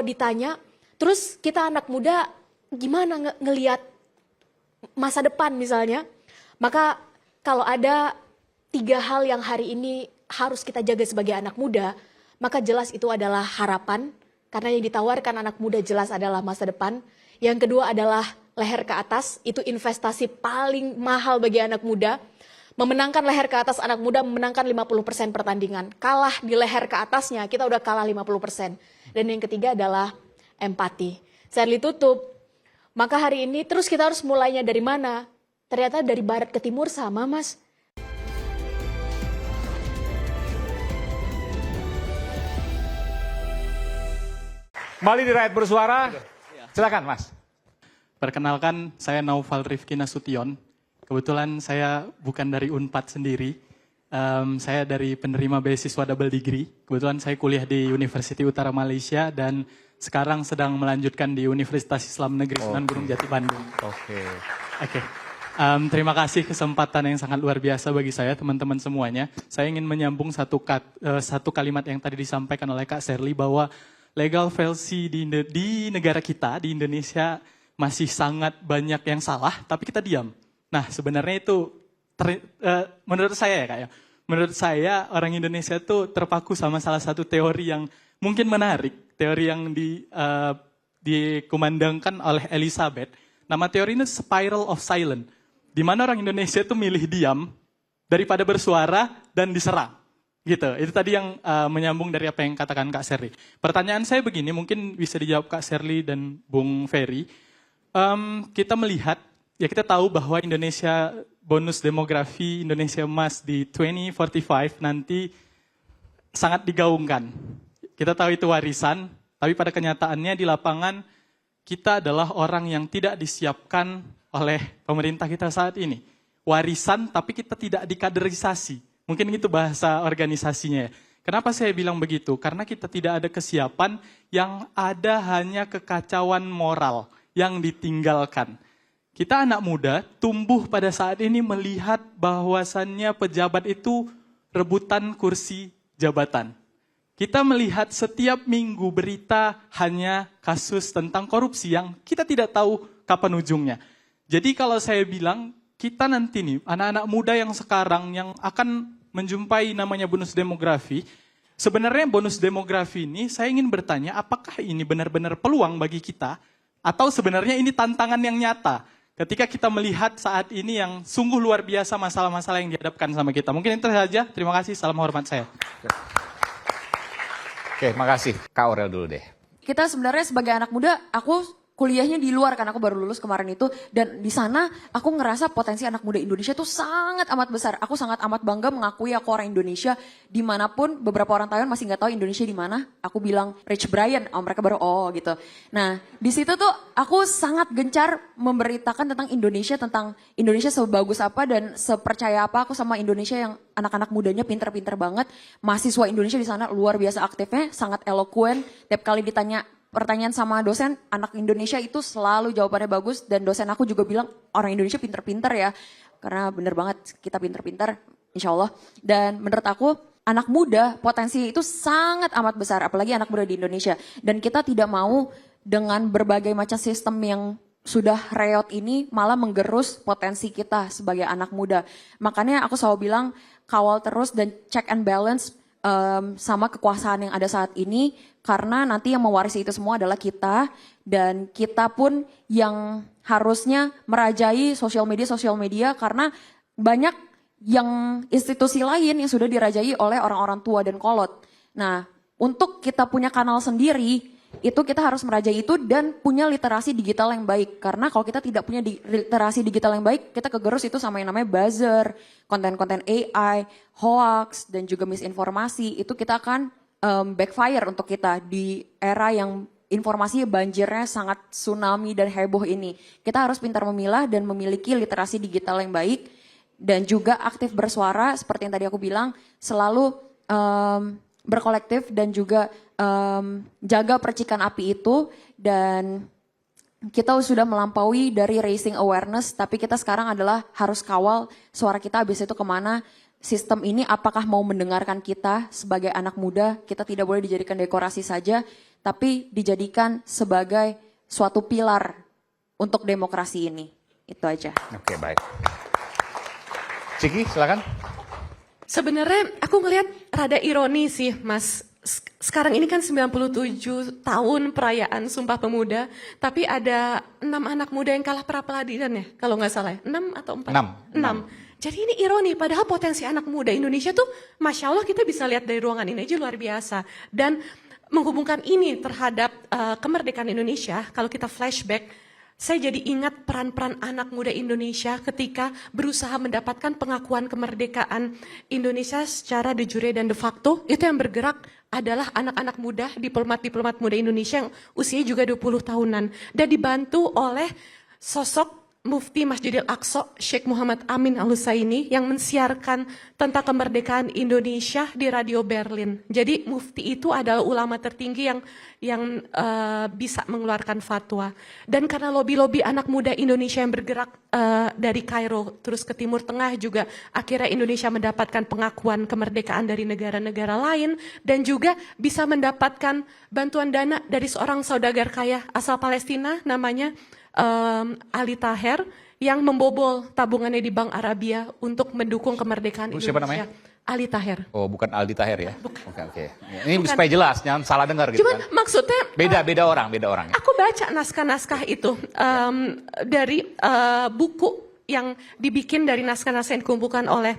ditanya, terus kita anak muda gimana ngelihat masa depan misalnya, maka kalau ada 3 hal yang hari ini harus kita jaga sebagai anak muda, maka jelas itu adalah harapan, karena yang ditawarkan anak muda jelas adalah masa depan. Yang kedua adalah leher ke atas, itu investasi paling mahal bagi anak muda. Memenangkan leher ke atas anak muda, memenangkan 50% pertandingan. Kalah di leher ke atasnya, kita udah kalah 50%. Dan yang ketiga adalah empati. Shirley tutup, maka hari ini terus kita harus mulainya dari mana? Ternyata dari barat ke timur sama, Mas. Kembali di Rakyat Bersuara, silakan Mas. Perkenalkan, saya Naufal Rifki Nasution. Kebetulan saya bukan dari Unpad sendiri. Saya dari penerima beasiswa double degree. Kebetulan saya kuliah di University Utara Malaysia dan sekarang sedang melanjutkan di Universitas Islam Negeri Sunan Gunung Jati Bandung. Oke. Terima kasih kesempatan yang sangat luar biasa bagi saya, teman-teman semuanya. Saya ingin menyambung satu kalimat yang tadi disampaikan oleh Kak Shirley bahwa legal fallacy di negara kita, di Indonesia, masih sangat banyak yang salah, tapi kita diam. Nah, sebenarnya itu, menurut saya ya Kak ya, menurut saya orang Indonesia itu terpaku sama salah satu teori yang mungkin menarik, teori yang dikumandangkan oleh Elizabeth. Nama teori ini spiral of silence, di mana orang Indonesia itu milih diam daripada bersuara dan diserang. Gitu, itu tadi yang menyambung dari apa yang katakan Kak Shirley. Pertanyaan saya begini, mungkin bisa dijawab Kak Shirley dan Bung Ferry. Kita melihat, ya kita tahu bahwa Indonesia bonus demografi Indonesia Emas di 2045 nanti sangat digaungkan. Kita tahu itu warisan, tapi pada kenyataannya di lapangan kita adalah orang yang tidak disiapkan oleh pemerintah kita saat ini. Warisan tapi kita tidak dikaderisasi. Mungkin itu bahasa organisasinya ya. Kenapa saya bilang begitu? Karena kita tidak ada kesiapan, yang ada hanya kekacauan moral yang ditinggalkan. Kita anak muda tumbuh pada saat ini melihat bahwasannya pejabat itu rebutan kursi jabatan. Kita melihat setiap minggu berita hanya kasus tentang korupsi yang kita tidak tahu kapan ujungnya. Jadi kalau saya bilang, kita nanti nih, anak-anak muda yang sekarang yang akan menjumpai namanya bonus demografi, sebenarnya bonus demografi ini saya ingin bertanya, apakah ini benar-benar peluang bagi kita, atau sebenarnya ini tantangan yang nyata, ketika kita melihat saat ini yang sungguh luar biasa masalah-masalah yang dihadapkan sama kita. Mungkin itu saja, terima kasih, salam hormat saya. Oke, makasih. Kak Aurel dulu deh. Kita sebenarnya sebagai anak muda, aku kuliahnya di luar, karena aku baru lulus kemarin itu, dan di sana aku ngerasa potensi anak muda Indonesia itu sangat amat besar. Aku sangat amat bangga mengakui aku orang Indonesia, dimanapun beberapa orang Taiwan masih nggak tahu Indonesia di mana. Aku bilang Rich Brian, mereka baru gitu. Nah di situ tuh aku sangat gencar memberitakan tentang Indonesia sebagus apa dan sepercaya apa aku sama Indonesia yang anak-anak mudanya pinter-pinter banget. Mahasiswa Indonesia di sana luar biasa aktifnya, sangat elokuen. Tiap kali ditanya pertanyaan sama dosen, anak Indonesia itu selalu jawabannya bagus, dan dosen aku juga bilang orang Indonesia pinter-pinter ya, karena bener banget kita pinter-pinter, insya Allah. Dan menurut aku anak muda potensi itu sangat amat besar, apalagi anak muda di Indonesia. Dan kita tidak mau dengan berbagai macam sistem yang sudah reot ini malah menggerus potensi kita sebagai anak muda. Makanya aku selalu bilang kawal terus dan check and balance sama kekuasaan yang ada saat ini, karena nanti yang mewarisi itu semua adalah kita, dan kita pun yang harusnya merajai sosial media, karena banyak yang institusi lain yang sudah dirajai oleh orang-orang tua dan kolot. Nah, untuk kita punya kanal sendiri, itu kita harus merajai itu dan punya literasi digital yang baik. Karena kalau kita tidak punya literasi digital yang baik, kita kegerus itu sama yang namanya buzzer, konten-konten AI, hoax, dan juga misinformasi. Itu kita akan backfire untuk kita di era yang informasi banjirnya sangat tsunami dan heboh ini. Kita harus pintar memilah dan memiliki literasi digital yang baik. Dan juga aktif bersuara, seperti yang tadi aku bilang, selalu berkolektif dan juga jaga percikan api itu. Dan kita sudah melampaui dari raising awareness, tapi kita sekarang adalah harus kawal suara kita habis itu kemana. sistem ini apakah mau mendengarkan kita sebagai anak muda. Kita tidak boleh dijadikan dekorasi saja, tapi dijadikan sebagai suatu pilar untuk demokrasi ini. Itu aja. Oke, baik. Ciki, silakan. Sebenarnya aku ngelihat rada ironi sih, Mas. Sekarang ini kan 97 tahun perayaan Sumpah Pemuda, tapi ada 6 anak muda yang kalah pra-peradilan ya, kalau nggak salah ya. 6 atau 4? 6. Jadi ini ironi, padahal potensi anak muda Indonesia tuh, Masya Allah kita bisa lihat dari ruangan ini aja luar biasa. Dan menghubungkan ini terhadap kemerdekaan Indonesia, kalau kita flashback, saya jadi ingat peran-peran anak muda Indonesia ketika berusaha mendapatkan pengakuan kemerdekaan Indonesia secara de jure dan de facto. Itu yang bergerak adalah anak-anak muda, diplomat-diplomat muda Indonesia yang usianya juga 20 tahunan. Dan dibantu oleh sosok Mufti Masjidil Aqsa, Sheikh Muhammad Amin Al-Husaini yang mensiarkan tentang kemerdekaan Indonesia di Radio Berlin. Jadi Mufti itu adalah ulama tertinggi yang bisa mengeluarkan fatwa. Dan karena lobi-lobi anak muda Indonesia yang bergerak dari Kairo terus ke Timur Tengah juga, akhirnya Indonesia mendapatkan pengakuan kemerdekaan dari negara-negara lain dan juga bisa mendapatkan bantuan dana dari seorang saudagar kaya asal Palestina namanya Ali Taher yang membobol tabungannya di Bank Arabia untuk mendukung kemerdekaan Indonesia. Siapa namanya? Ali Taher. Oh, bukan Aldi Taher ya? Bukan. Oke. Ini supaya jelas, jangan salah dengar gitu Cuman kan. maksudnya Beda orang ya. aku baca naskah-naskah itu dari buku yang dibikin dari naskah-naskah yang dikumpulkan oleh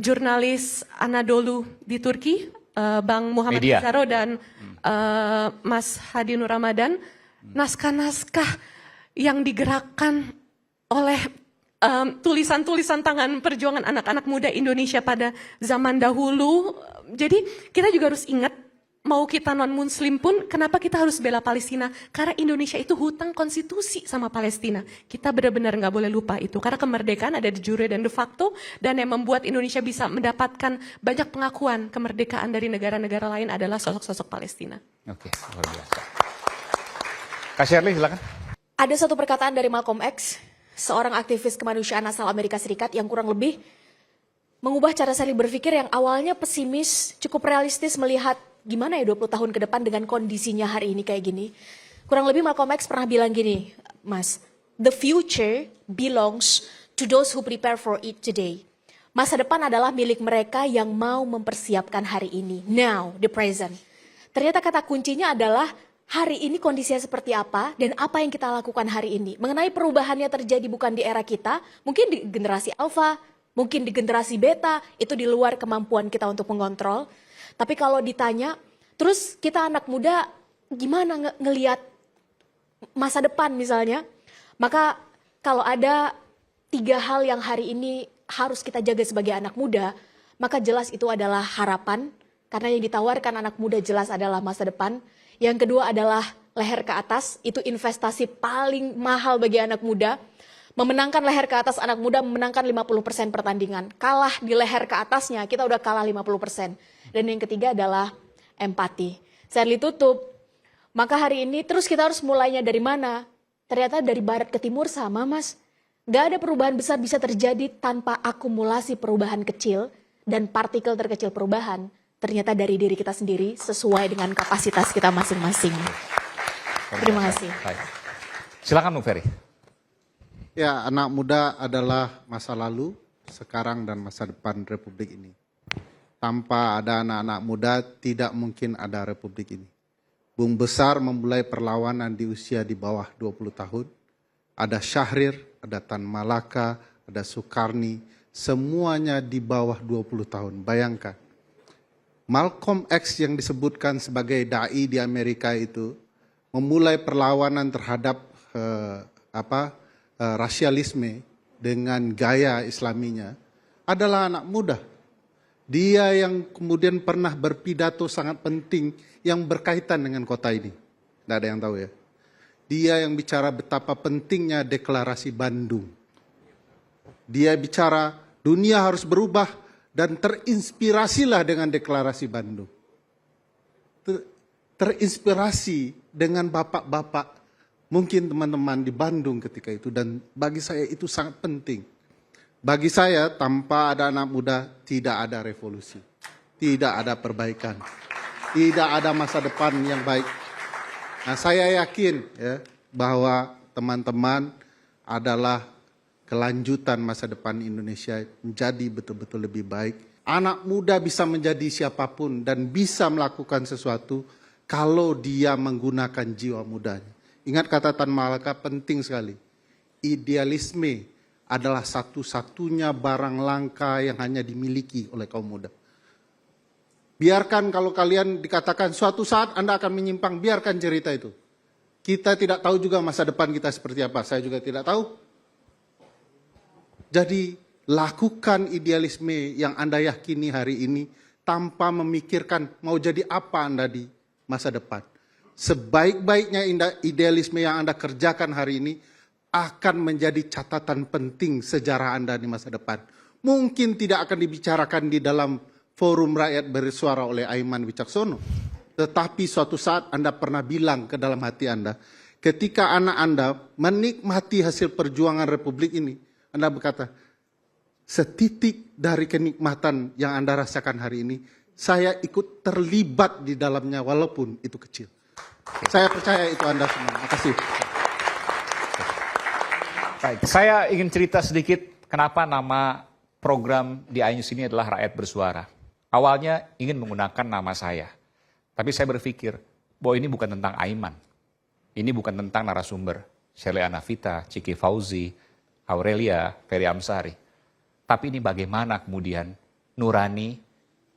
jurnalis Anadolu di Turki, Bang Muhammad Media. Pizarro dan Mas Hadi Nur Ramadan. Naskah-naskah yang digerakkan oleh tulisan-tulisan tangan perjuangan anak-anak muda Indonesia pada zaman dahulu. Jadi kita juga harus ingat, mau kita non-muslim pun, kenapa kita harus bela Palestina? Karena Indonesia itu hutang konstitusi sama Palestina. Kita benar-benar nggak boleh lupa itu. Karena kemerdekaan ada de jure dan de facto, dan yang membuat Indonesia bisa mendapatkan banyak pengakuan kemerdekaan dari negara-negara lain adalah sosok-sosok Palestina. Oke, luar biasa. Kak Shirley, silakan. Ada satu perkataan dari Malcolm X, seorang aktivis kemanusiaan asal Amerika Serikat yang kurang lebih mengubah cara saya berpikir yang awalnya pesimis, cukup realistis melihat gimana ya 20 tahun ke depan dengan kondisinya hari ini kayak gini. Kurang lebih Malcolm X pernah bilang gini, Mas, the future belongs to those who prepare for it today. Masa depan adalah milik mereka yang mau mempersiapkan hari ini. Now, the present. Ternyata kata kuncinya adalah hari ini kondisinya seperti apa dan apa yang kita lakukan hari ini. Mengenai perubahannya terjadi bukan di era kita, mungkin di generasi alfa, mungkin di generasi beta, itu di luar kemampuan kita untuk mengontrol. Tapi kalau ditanya, terus kita anak muda gimana ngelihat masa depan misalnya, maka kalau ada 3 hal yang hari ini harus kita jaga sebagai anak muda, maka jelas itu adalah harapan, karena yang ditawarkan anak muda jelas adalah masa depan. Yang kedua adalah leher ke atas, itu investasi paling mahal bagi anak muda. Memenangkan leher ke atas anak muda, memenangkan 50% pertandingan. Kalah di leher ke atasnya, kita udah kalah 50%. Dan yang ketiga adalah empati. Shirley tutup, maka hari ini terus kita harus mulainya dari mana? Ternyata dari barat ke timur sama, Mas. Gak ada perubahan besar bisa terjadi tanpa akumulasi perubahan kecil dan partikel terkecil perubahan. Ternyata dari diri kita sendiri sesuai dengan kapasitas kita masing-masing. Terima kasih. Baik. Silakan Bung Ferry. Ya, anak muda adalah masa lalu, sekarang dan masa depan Republik ini. Tanpa ada anak-anak muda, tidak mungkin ada Republik ini. Bung Besar memulai perlawanan di usia di bawah 20 tahun. Ada Syahrir, ada Tan Malaka, ada Soekarni, semuanya di bawah 20 tahun. Bayangkan. Malcolm X yang disebutkan sebagai dai di Amerika itu memulai perlawanan terhadap rasialisme dengan gaya Islaminya adalah anak muda. Dia yang kemudian pernah berpidato sangat penting yang berkaitan dengan kota ini. Tidak ada yang tahu ya. Dia yang bicara betapa pentingnya deklarasi Bandung. Dia bicara dunia harus berubah dan terinspirasilah dengan deklarasi Bandung. Terinspirasi dengan bapak-bapak, mungkin teman-teman di Bandung ketika itu. Dan bagi saya itu sangat penting. Bagi saya, tanpa ada anak muda, tidak ada revolusi. Tidak ada perbaikan. Tidak ada masa depan yang baik. Nah, saya yakin ya, bahwa teman-teman adalah kelanjutan masa depan Indonesia menjadi betul-betul lebih baik. Anak muda bisa menjadi siapapun dan bisa melakukan sesuatu kalau dia menggunakan jiwa mudanya. Ingat kata Tan Malaka penting sekali. Idealisme adalah satu-satunya barang langka yang hanya dimiliki oleh kaum muda. Biarkan kalau kalian dikatakan suatu saat Anda akan menyimpang, biarkan cerita itu. Kita tidak tahu juga masa depan kita seperti apa, saya juga tidak tahu. Jadi lakukan idealisme yang Anda yakini hari ini tanpa memikirkan mau jadi apa Anda di masa depan. Sebaik-baiknya idealisme yang Anda kerjakan hari ini akan menjadi catatan penting sejarah Anda di masa depan. Mungkin tidak akan dibicarakan di dalam forum rakyat bersuara oleh Aiman Wicaksono. Tetapi suatu saat Anda pernah bilang ke dalam hati Anda, ketika anak Anda menikmati hasil perjuangan Republik ini, Anda berkata, setitik dari kenikmatan yang Anda rasakan hari ini, saya ikut terlibat di dalamnya walaupun itu kecil. Saya percaya itu Anda semua. Terima kasih. Baik, saya ingin cerita sedikit kenapa nama program di iNews ini adalah Rakyat Bersuara. Awalnya ingin menggunakan nama saya. Tapi saya berpikir bahwa ini bukan tentang Aiman. Ini bukan tentang narasumber. Sheila Anavita, Ciki Fauzi, Aurelia, Ferry Amsari. Tapi ini bagaimana kemudian nurani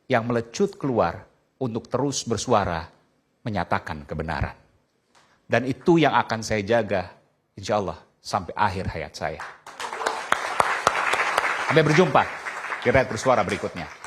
yang melecut keluar untuk terus bersuara menyatakan kebenaran. Dan itu yang akan saya jaga, insya Allah, sampai akhir hayat saya. Sampai berjumpa di Rakyat Bersuara berikutnya.